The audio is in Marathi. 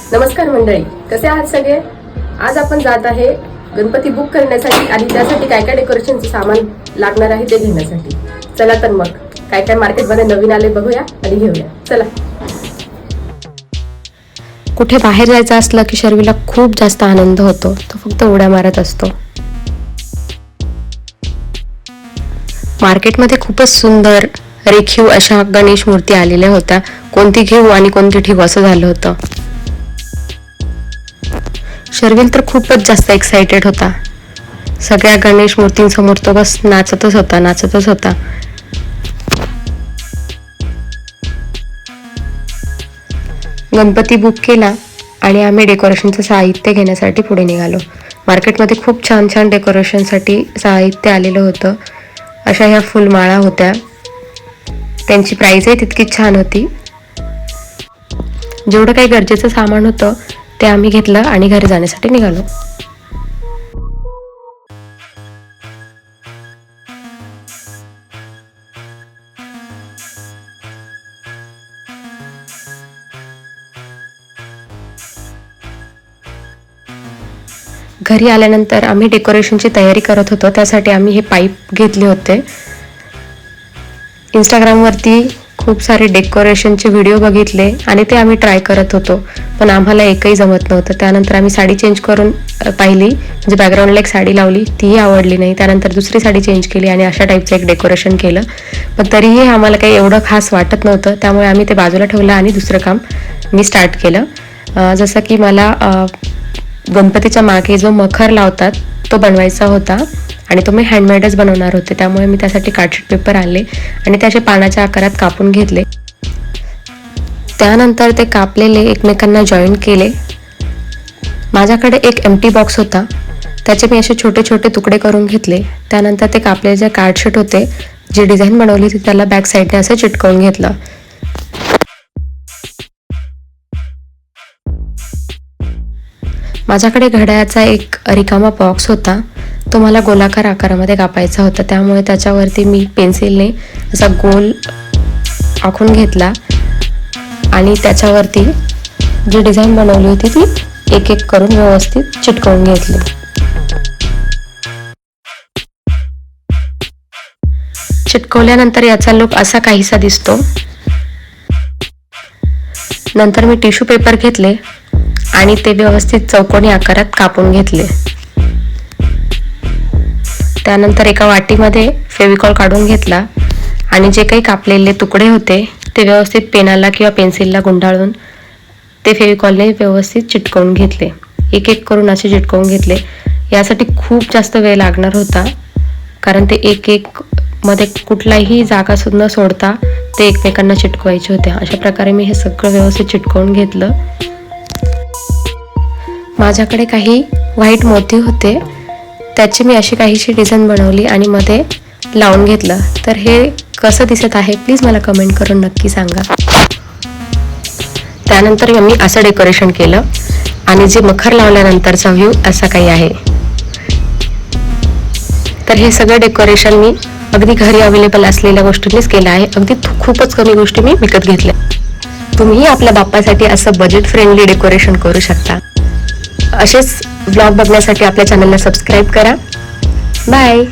नमस्कार मंडळी, कसे आहात सगळे? आज आपण जात आहे गणपती बुक करण्यासाठी आणि त्यासाठी काय काय डेकोरेशनचं सामान लागणार आहे ते घेण्यासाठी. चला तर मग काय काय मार्केटमध्ये नवीन आले बघूया आणि घेऊया. चला. कुठे बाहेर जायचं असलं की शर्वीला खूप जास्त आनंद होतो. तो फक्त उड्या मारत असतो. मार्केटमध्ये खूपच सुंदर रेखीव अशा गणेश मूर्ती आलेल्या होत्या. कोणती घेऊ आणि कोणती ठेवू असं झालं होतं. शर्विल तर खूपच जास्त एक्साइटेड होता. सगळ्या गणेश मूर्तींसमोर तो बस नाचतच होता. गणपती बुक केला आणि आम्ही डेकोरेशनचं साहित्य घेण्यासाठी पुढे निघालो. मार्केटमध्ये खूप छान छान डेकोरेशनसाठी साहित्य आलेलं होतं. अशा ह्या फुलमाळा होत्या. त्यांची प्राईसही तितकीच छान होती. जेवढं काही गरजेचं सामान होतं ते आम्ही घेतलं आणि घरी जाण्यासाठी निघालो. घरी आल्यानंतर आम्ही डेकोरेशनची तयारी करत होतो. त्यासाठी आम्ही हे पाईप घेतले होते. इंस्टाग्रामवरती खूप सारे डेकोरेशनचे व्हिडिओ बघितले आणि ते आम्ही ट्राय करत होतो, पण आम्हाला एकही जमत नव्हतं. त्यानंतर आम्ही साडी चेंज करून पाहिली, म्हणजे बॅकग्राऊंडला एक साडी लावली, तीही आवडली नाही. त्यानंतर दुसरी साडी चेंज केली आणि अशा टाईपचं एक डेकोरेशन केलं, पण तरीही आम्हाला काही एवढं खास वाटत नव्हतं. त्यामुळे आम्ही ते बाजूला ठेवलं आणि दुसरं काम मी स्टार्ट केलं. जसं की मला गणपतीच्या मागे जो मखर लावतात तो बनवायचा होता आणि तो मी हँडमेडच बनवणार होते. त्यामुळे मी त्यासाठी कार्डशीट पेपर आणले आणि त्याचे पानाच्या आकारात कापून घेतले. त्यानंतर ते कापलेले एकमेकांना जॉईन केले. माझ्याकडे एक एम्प्टी बॉक्स होता, त्याचे मी असे छोटे छोटे तुकडे करून घेतले. त्यानंतर ते कापलेले जे कार्डशीट होते, जी डिझाईन बनवली ती त्याला बॅक साईडने असं चिटकवून घेतलं. माझ्याकडे घड्याळाचा एक रिकामा बॉक्स होता, तो मला गोलाकार आकारामध्ये कापायचा होता. त्यामुळे त्याच्यावरती मी पेन्सिलने असा गोल आखून घेतला आणि त्याच्यावरती जी डिझाईन बनवली होती ती एक एक करून व्यवस्थित चिटकवून घेतली. चिटकवल्यानंतर याचा लुक असा काहीसा दिसतो. नंतर मी टिश्यू पेपर घेतले आणि ते व्यवस्थित चौकोनी आकारात कापून घेतले. त्यानंतर एका वाटीमध्ये फेविकॉल काढून घेतला आणि जे काही कापलेले तुकडे होते ते व्यवस्थित पेनाला किंवा पेन्सिलला गुंडाळून ते फेविकॉलने व्यवस्थित चिटकवून घेतले. एक एक करून असे चिटकवून घेतले. यासाठी खूप जास्त वेळ लागणार होता, कारण ते एक एक मध्ये कुठलाही जागा न सोडता ते एकमेकांना चिटकवायचे होते. अशा प्रकारे मी हे सगळं व्यवस्थित चिटकवून घेतलं. माझ्याकडे काही व्हाईट मोती होते, त्याची मी अशी काहीशी डिझाईन बनवली आणि मध्ये लावून घेतलं. तर हे कसं दिसत आहे प्लीज मला कमेंट करून नक्की सांगा. त्यानंतर मी असं डेकोरेशन केलं आणि जे मखर लावल्यानंतरचा व्ह्यू असा काही आहे. तर हे सगळं डेकोरेशन मी अगदी घरी अवेलेबल असलेल्या गोष्टींनीच केलं आहे. अगदी खूपच कमी गोष्टी मी विकत घेतल्या. तुम्हीही आपल्या बाप्पासाठी असं बजेट फ्रेंडली डेकोरेशन करू शकता. असेच ब्लॉग बघण्यासाठी आपल्या चॅनलला सबस्क्राईब करा. बाय.